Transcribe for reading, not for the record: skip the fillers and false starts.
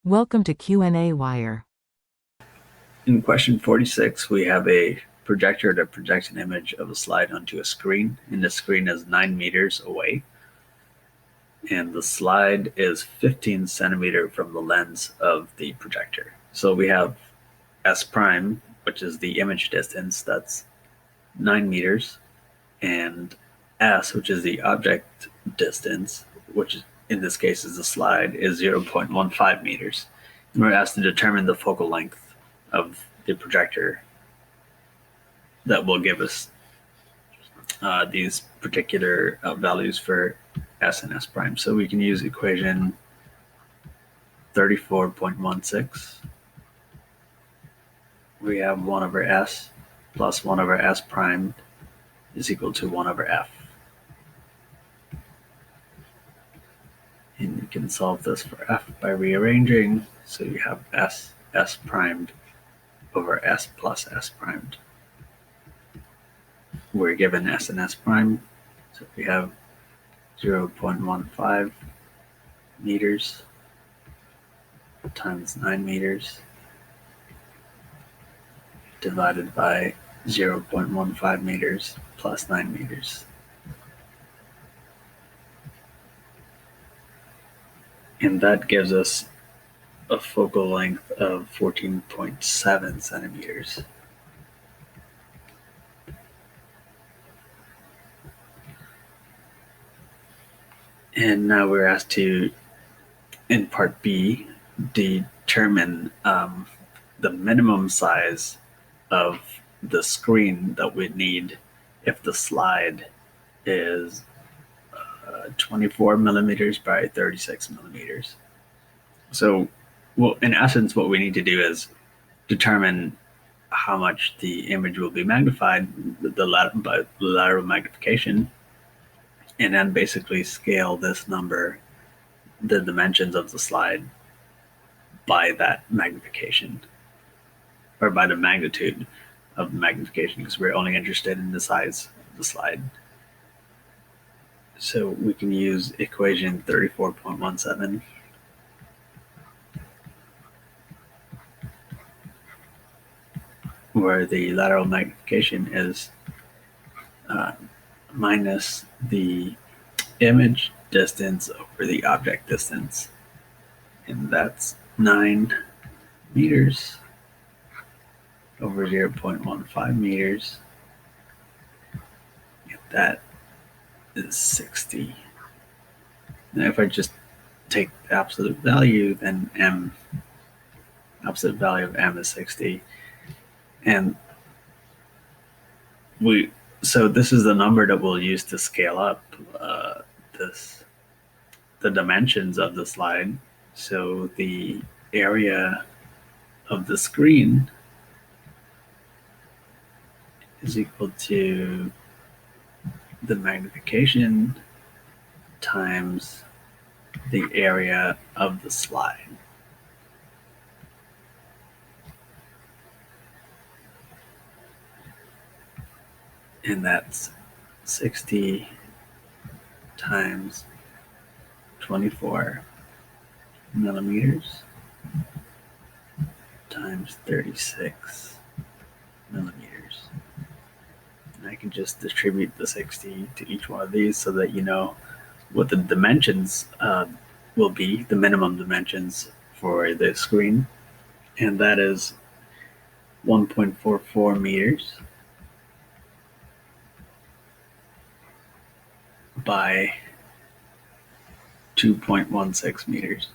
Welcome to qnawire. In question 46, we have a projector that projects an image of a slide onto a screen, and the screen is 9 meters away. And the slide is 15 centimeter from the lens of the projector. So we have S prime, which is the image distance, that's 9 meters, and S, which is the object distance, which in this case is the slide, is 0.15 meters. And we're asked to determine the focal length of the projector that will give us these particular values for S and S prime. So we can use equation 34.16. We have 1 over S plus 1 over S prime is equal to 1 over F. And you can solve this for F by rearranging. So you have S primed over S plus S primed. We're given S and S prime. So we have 0.15 meters times 9 meters divided by 0.15 meters plus 9 meters. And that gives us a focal length of 14.7 centimeters. And now we're asked to, in part B, determine the minimum size of the screen that we need if the slide is 24 millimeters by 36 millimeters. So, well, in essence, what we need to do is determine how much the image will be magnified by lateral magnification, and then basically scale this number, the dimensions of the slide, by that magnification, or by the magnitude of the magnification, because we're only interested in the size of the slide. So we can use equation 34.17. Where the lateral magnification is minus the image distance over the object distance. And that's 9 meters over 0.15 meters. And that is 60. Now if I just take the absolute value, then absolute value of M is 60. And so this is the number that we'll use to scale up the dimensions of the slide. So the area of the screen is equal to the magnification times the area of the slide. And that's 60 times 24 millimeters times 36 millimeters. And I can just distribute the 60 to each one of these so that you know what the dimensions will be, the minimum dimensions for the screen. And that is 1.44 meters by 2.16 meters.